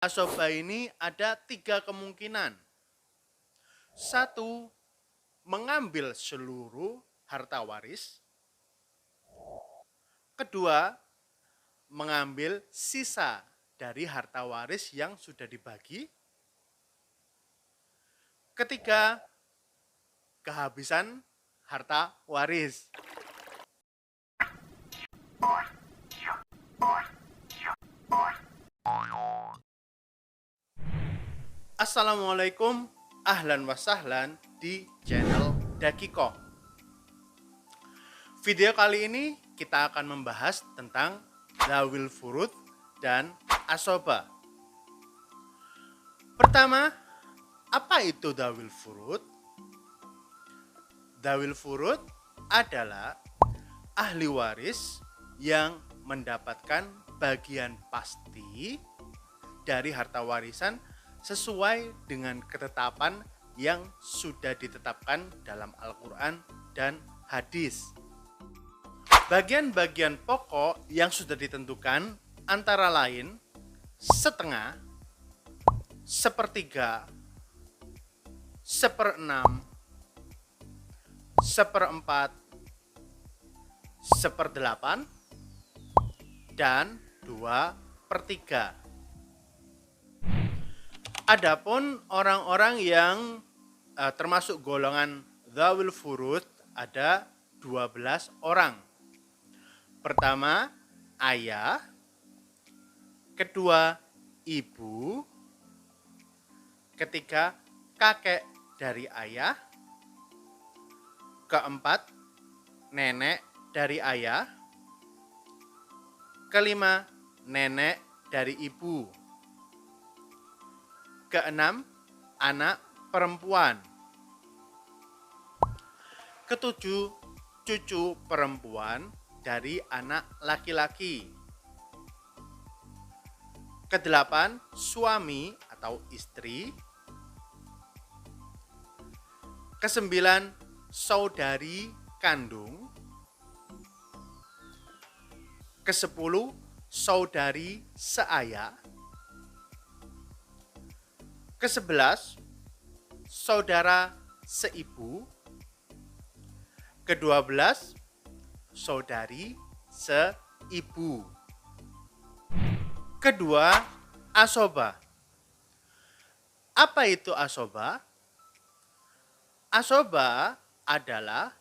Asoba ini ada 3 kemungkinan. 1. Mengambil seluruh harta waris. Kedua, mengambil sisa dari harta waris yang sudah dibagi. Ketiga, kehabisan harta waris. Assalamualaikum, ahlan wa sahlan di channel Dakiko. Video kali ini kita akan membahas tentang Dhawil Furud dan Asoba. Pertama, apa itu Dhawil Furud? Dhawil Furud adalah ahli waris yang mendapatkan bagian pasti dari harta warisan sesuai dengan ketetapan yang sudah ditetapkan dalam Al-Quran dan hadis. Bagian-bagian pokok yang sudah ditentukan antara lain setengah, sepertiga, seperenam, seperempat, seperdelapan, dan 2/3. Adapun orang-orang yang termasuk golongan Dhawil Furud ada 12 orang. Pertama, ayah. Kedua, ibu. Ketiga, kakek dari ayah. Keempat, nenek dari ayah. Kelima, nenek dari ibu. Keenam, anak perempuan. Ketujuh, cucu perempuan dari anak laki-laki. Kedelapan, suami atau istri. Kesembilan, saudari kandung. Kesepuluh, saudari seayah. Ke-11, saudara seibu. Ke-12, saudari seibu. Kedua, asoba. Apa itu asoba? Asoba adalah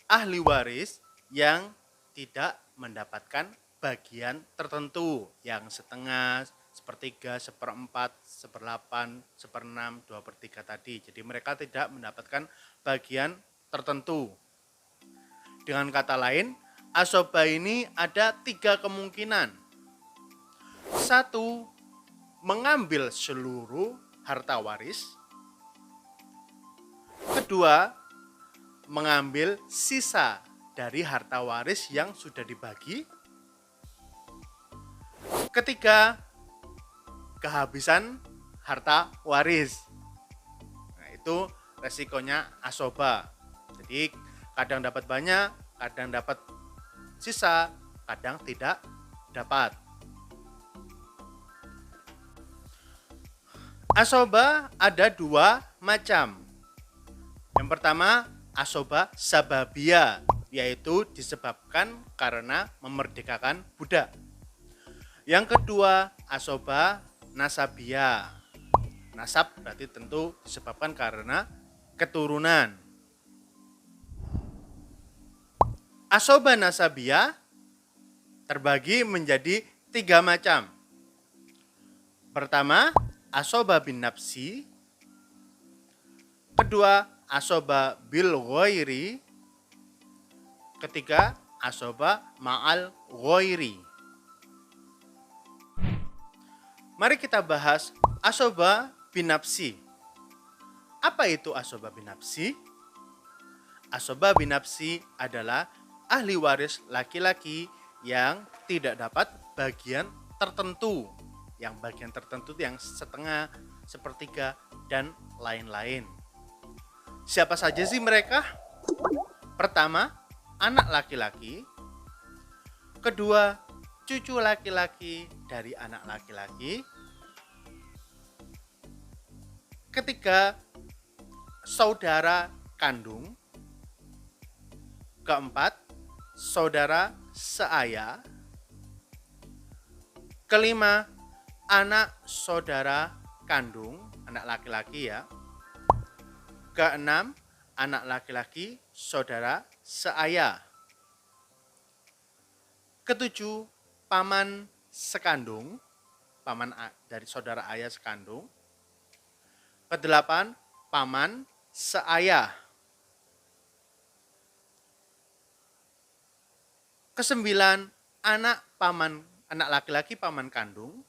ahli waris yang tidak mendapatkan bagian tertentu, yang setengah, sepertiga, seperempat, seperdelapan, seperenam, 2/3 tadi. Jadi mereka tidak mendapatkan bagian tertentu. Dengan kata lain, asoba ini ada 3 kemungkinan. 1. Mengambil seluruh harta waris. Kedua, mengambil sisa dari harta waris yang sudah dibagi. Ketiga, kehabisan harta waris. Nah, itu resikonya asoba. Jadi kadang dapat banyak, kadang dapat sisa, kadang tidak dapat. Asoba ada 2 macam. Yang pertama, asoba sababiyah, yaitu disebabkan karena memerdekakan budak. Yang kedua, asoba nasabiyah. Nasab berarti tentu disebabkan karena keturunan. Asoba nasabiyah terbagi menjadi 3 macam. Pertama, asoba bin nafsi. Kedua, asoba bil ghairi. Ketiga, asoba ma'al ghairi. Mari kita bahas asoba bin nafsi. Apa itu asoba bin nafsi? Asoba bin nafsi adalah ahli waris laki-laki yang tidak dapat bagian tertentu. Yang bagian tertentu yang setengah, sepertiga, dan lain-lain. Siapa saja sih mereka? Pertama, anak laki-laki. Kedua, cucu laki-laki dari anak laki-laki. Ketiga, saudara kandung. Keempat, saudara seayah. Kelima, anak saudara kandung, anak laki-laki ya. Keenam, anak laki-laki saudara seayah. Ketujuh, paman sekandung, paman dari saudara ayah sekandung. Kedelapan, paman seayah. Kesembilan, anak laki-laki paman kandung.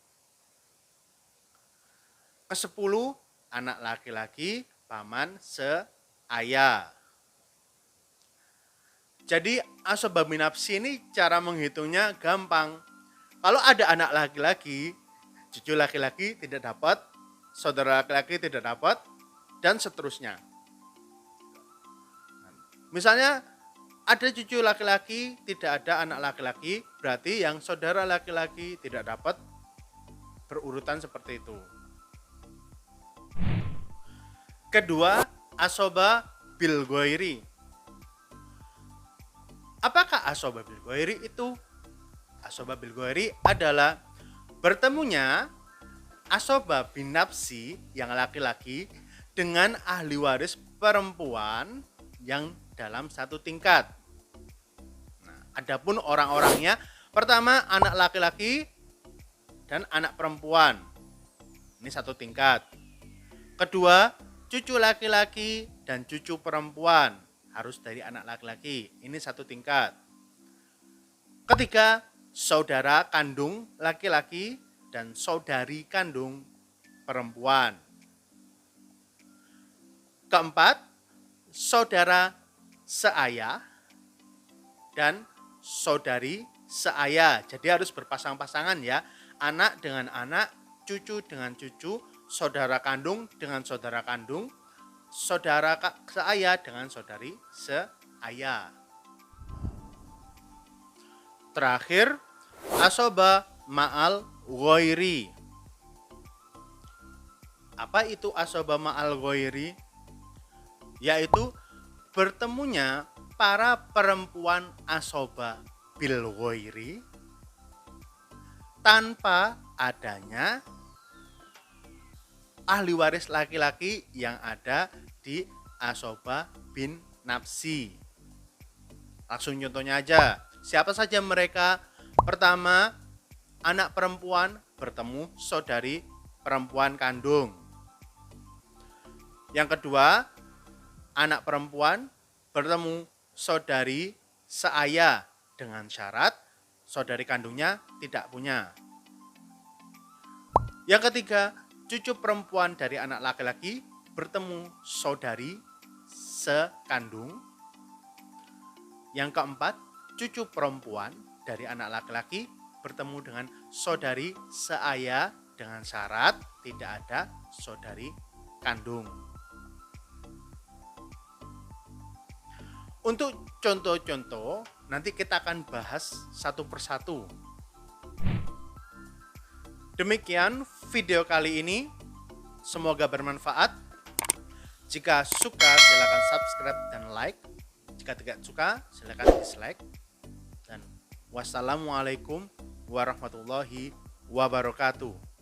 Kesepuluh, anak laki-laki paman seayah. Jadi asobah binafsi ini cara menghitungnya gampang. Kalau ada anak laki-laki, cucu laki-laki tidak dapat, saudara laki-laki tidak dapat, dan seterusnya. Misalnya ada cucu laki-laki, tidak ada anak laki-laki, berarti yang saudara laki-laki tidak dapat, berurutan seperti itu. Kedua, asobah bil ghairi. Apakah asobah bil ghairi itu? Asobah bil ghairi adalah bertemunya asobah bin nafsi yang laki-laki dengan ahli waris perempuan yang dalam satu tingkat. Nah, adapun orang-orangnya, pertama anak laki-laki dan anak perempuan. Ini satu tingkat. Kedua, cucu laki-laki dan cucu perempuan, harus dari anak laki-laki. Ini satu tingkat. Ketiga, saudara kandung laki-laki dan saudari kandung perempuan. Keempat, saudara seayah dan saudari seayah. Jadi harus berpasang-pasangan ya. Anak dengan anak, cucu dengan cucu, saudara kandung dengan saudara kandung, saudara seayah dengan saudari seayah. Terakhir, asobah ma'al ghairi. Apa itu asobah ma'al ghairi? Yaitu bertemunya para perempuan asobah bil ghairi tanpa adanya ahli waris laki-laki yang ada di asobah bin nafsi. Langsung contohnya aja. Siapa saja mereka? Pertama, anak perempuan bertemu saudari perempuan kandung. Yang kedua, anak perempuan bertemu saudari seayah dengan syarat saudari kandungnya tidak punya. Yang ketiga, cucu perempuan dari anak laki-laki bertemu saudari sekandung. Yang keempat, cucu perempuan dari anak laki-laki bertemu dengan saudari seayah dengan syarat tidak ada saudari kandung. Untuk contoh-contoh, nanti kita akan bahas satu persatu. Demikian video kali ini, semoga bermanfaat. Jika suka, silakan subscribe dan like. Jika tidak suka, silakan dislike. Dan wassalamualaikum warahmatullahi wabarakatuh.